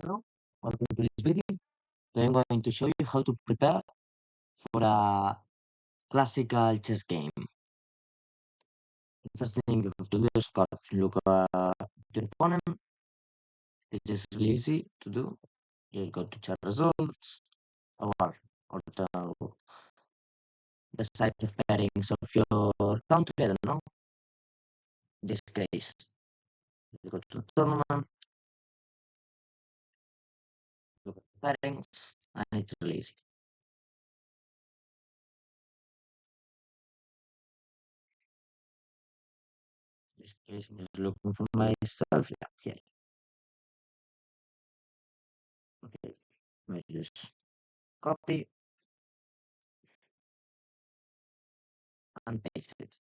Hello, welcome to this video. Today I'm going to show you how to prepare for a classical chess game. The first thing you have to do is look at your opponent. It's just really easy to do. Just go to chat results or the site of pairings of your country. I don't know. In this case, you go to tournament, look at pairings, and it's really easy. In this case, I'm just looking for myself. Yeah, here. Okay, I just copy and paste it.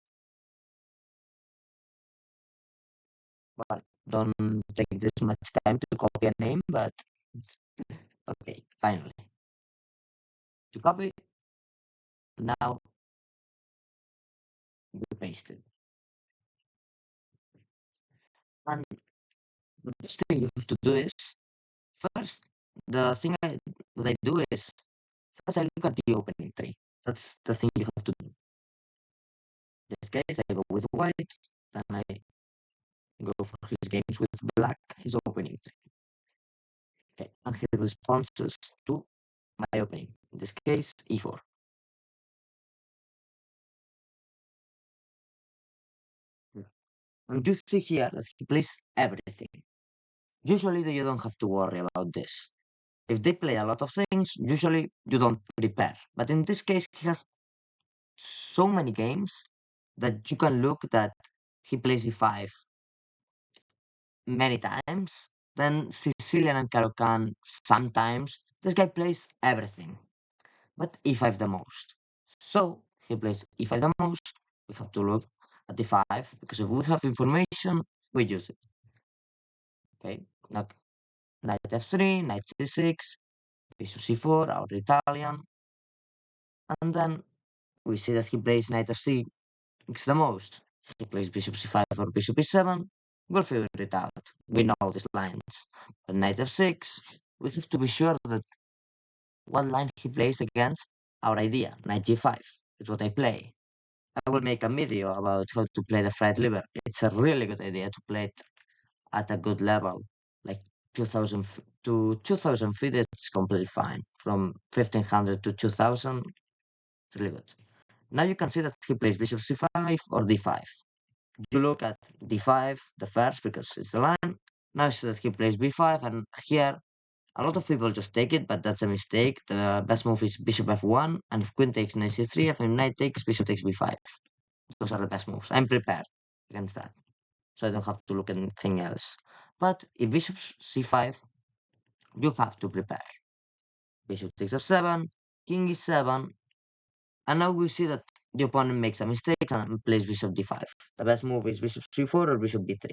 Well, don't take this much time to copy a name, but okay, finally. You copy, now you paste it. And the first thing you have to do is, first, the thing that I do is, first I look at the opening tree. That's the thing you have to do. In this case, I go with white, then I go for his games with black, his opening tree. Okay, and he responds to my opening. In this case, e4. And you see here that he plays everything. Usually you don't have to worry about this. If they play a lot of things, usually you don't prepare. But in this case, he has so many games that you can look that he plays e5 many times. Then Sicilian and Caro-Kann sometimes. This guy plays everything, but e5 the most. So he plays e5 the most. We have to look at e5 because if we have information, we use it. Okay, now knight f3, knight c6, bishop c4, our Italian, and then we see that he plays knight f6 the most. He plays bishop c5 or bishop e7, we'll figure it out. We know these lines. But knight f6, we have to be sure that what line he plays against our idea, knight g5. It's what I play. I will make a video about how to play the fried liver. It's a really good idea to play it at a good level, like 2000 to 2000 feet. It's completely fine. From 1500 to 2000, it's really good. Now you can see that he plays bishop c5 or d5. You look at d5, the first, because it's the line. Now you see that he plays b5, and here a lot of people just take it, but that's a mistake. The best move is bishop f1, and if queen takes knight c3, if knight takes, bishop takes b5. Those are the best moves. I'm prepared against that, so I don't have to look at anything else. But if bishop c5, you have to prepare. Bishop takes f7, king e7, and now we see that the opponent makes a mistake and plays bishop d5. The best move is bishop c4 or bishop b3.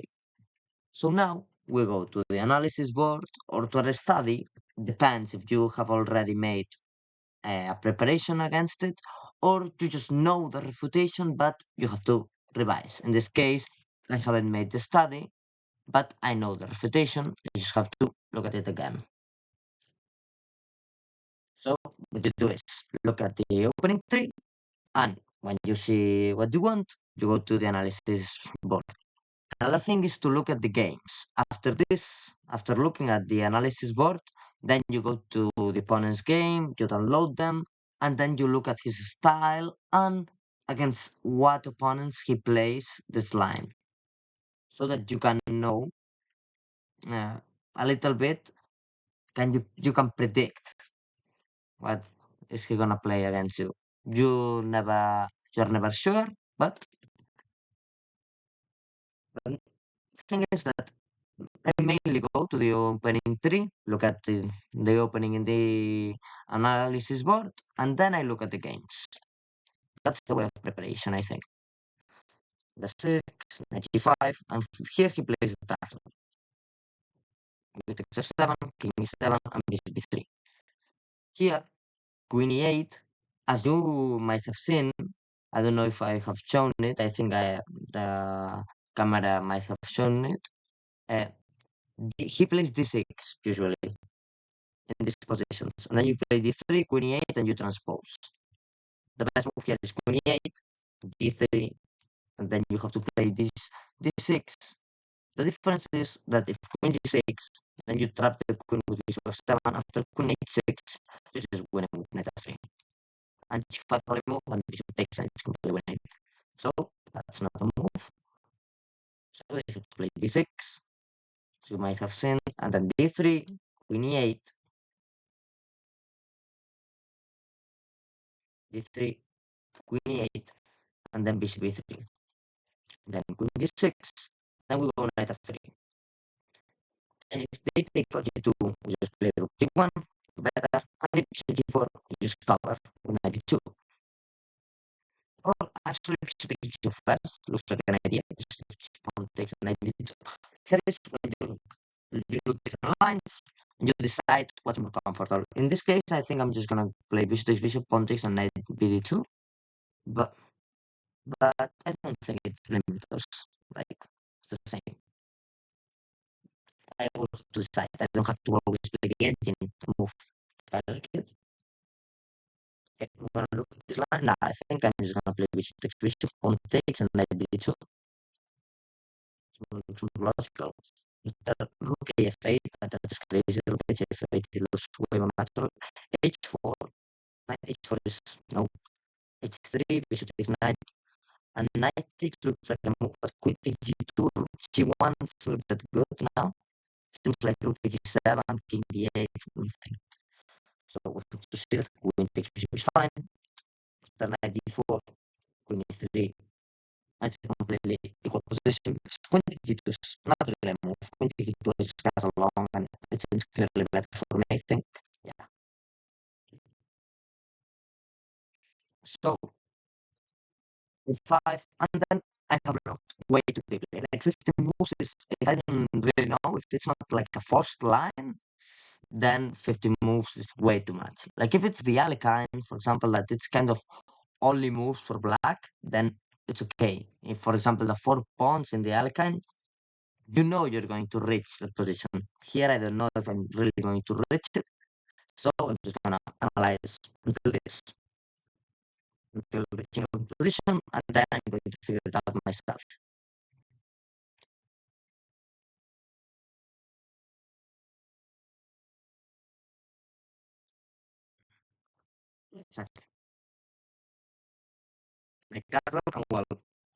So now we go to the analysis board or to a study. Depends if you have already made a preparation against it or you just know the refutation, but you have to revise. In this case, I haven't made the study, but I know the refutation. I just have to look at it again. So what you do is look at the opening tree, and when you see what you want, you go to the analysis board. Another thing is to look at the games. After this, after looking at the analysis board, then you go to the opponent's game, you download them, and then you look at his style and against what opponents he plays this line. So that you can know a little bit, you can predict what is he gonna play against you. You're never sure, but the thing is that I mainly go to the opening tree, look at the opening in the analysis board, and then I look at the games. That's the way of preparation, I think. The 6, knight g5, and here he plays the turtle. With f7, king e7, and bishop b3. Here, queen e8, as you might have seen, I don't know if I have shown it, I think the camera might have shown it. He plays d6 usually in these positions, and then you play d3, queen e8, and you transpose. The best move here is queen e8, d3, and then you have to play this d6. The difference is that if queen d6, then you trap the queen with bishop f7. After queen h6, you just win it with knight f3. And g5 probably move, and bishop takes, and it's completely winning. So that's not a move. So you have to play d6. So you might have seen, and then d3, queen e8, d3, queen e8, and then bishop e3. Then queen g6, then we go knight f3. And if they take for g2, we just play rook g1, better, and if g4, we just cover with knight d2. Or actually, bishop takes g2 first, looks like an idea, just pawn takes knight d2. Here is when you look different lines, and you decide what's more comfortable. In this case, I think I'm just gonna play bishop takes bishop, pawn takes, and knight bd2. But I don't think it's limiters. Like it's the same. I will have to decide. I don't have to always play the engine to move. I like it. Okay, I'm gonna look at this line. Nah, I think I'm just gonna play bishop takes bishop, pawn takes, and knight d2. It's more logical. Instead rook a8, that's crazy. Rook h8, it looks way more natural. h4, knight h4 is no. h3, bishop takes knight, and knight takes looks like a move, but queen takes g2, rook g1 doesn't look that good now. Seems like rook g7, king d8, nothing. So we have to see that queen takes bishop is fine. After knight d4, queen e3. It's a completely equal position because queen takes g2 is not really a move. Queen takes g2 is castle long, and it seems clearly better for me, I think. Yeah. So five, and then I have not way too deeply. Like 15 moves is, if I don't really know, if it's not like a forced line, then 50 moves is way too much. Like if it's the alley kind, for example, that it's kind of only moves for black, then it's okay. If, for example, the 4 pawns in the alley kind, you know you're going to reach that position. Here, I don't know if I'm really going to reach it, so I'm just gonna analyze until this, until reaching a position, and then I'm going to figure it out myself. Exactly. Like castle and well,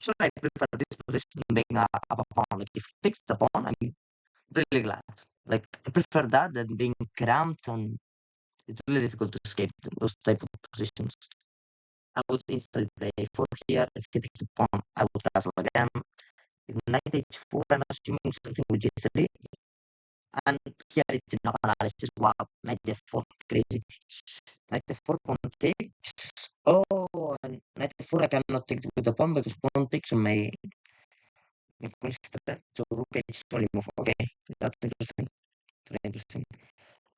so I prefer this position being a pawn. Like if it takes the pawn, I'm really glad. Like I prefer that than being cramped, and it's really difficult to escape those type of positions. I would instantly play a4 here. If he takes the pawn, I would castle again. If knight h4, I'm assuming something with g3. And here it's enough analysis. Wow, knight f4, crazy. Knight f4 pawn takes. Oh, and knight f4 I cannot take with the pawn because pawn takes on my queen threat. So rook h4 move. Okay, that's interesting. Very interesting.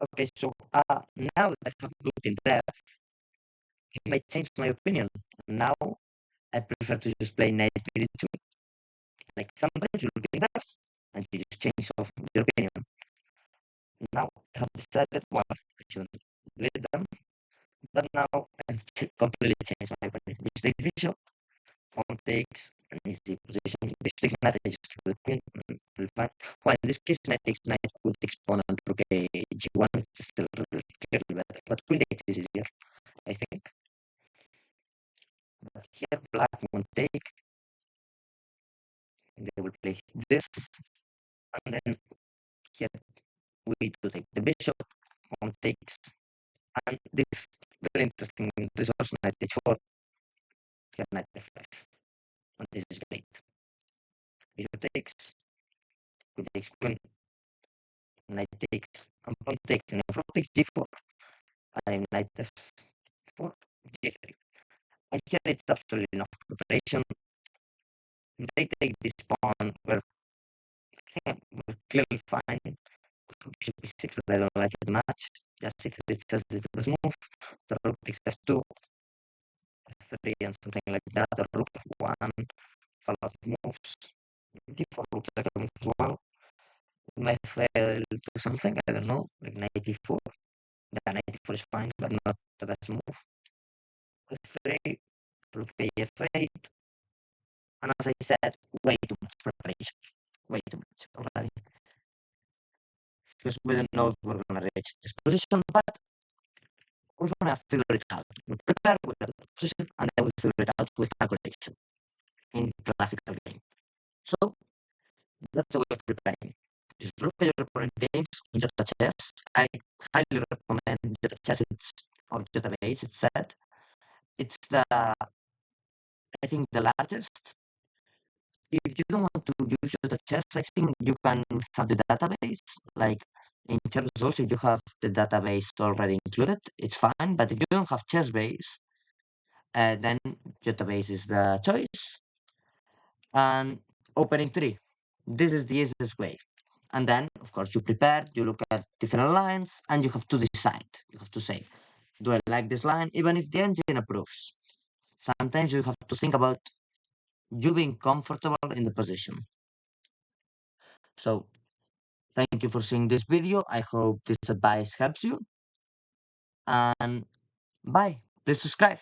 Okay, so now that I have looked in depth, I might change my opinion. Now I prefer to just play knight b2. Like sometimes you look in depth and you just change of your opinion. Now I have decided, well, I should leave them, but now I've completely changed my opinion. Bishop takes bishop, pawn takes an easy position. Bishop takes knight, I just keep the queen, will fine. Well, in this case, knight takes knight, queen takes pawn, and rook a g1, it's still really clearly better. But queen takes is easier, I think. But here, black won't take, they will play this, and then here we need to take the bishop, pawn takes, and this very interesting resource, knight h4, here knight f5, and this is great. Bishop takes, queen takes queen, knight takes, and pawn takes, and if rook takes g4, and knight f4, g3. And here it's absolutely enough preparation. If they take this pawn, we're clearly fine. Bishop b6, but I don't like it much. Just if it says it's the best move, the rook takes f2, f3, and something like that, or rook f1, a lot of moves. d4 looks like a move as well. might fail to something, I don't know, like knight e4. Yeah, knight e4 is fine, but not the best move. F3, rook a f8, and as I said, way too much preparation. Way too much already. Because we don't know if we're gonna reach this position, but we're gonna figure it out. We prepare with the position, and then we figure it out with calculation in classical game. So that's the way of preparing. Just look at your opponent games in Jota Chess. I highly recommend Jota Chess. It's or Jota Base. It's said it's the I think the largest. If you don't want to use Jota Chess, I think you can have the database. Like in Chess also, you have the database already included. It's fine. But if you don't have Chess Base, then Jota Base is the choice. And opening three. This is the easiest way. And then, of course, you prepare, you look at different lines, and you have to decide. You have to say, do I like this line? Even if the engine approves. Sometimes you have to think about you being comfortable in the position. So, thank you for seeing this video. I hope this advice helps you. And bye. Please subscribe.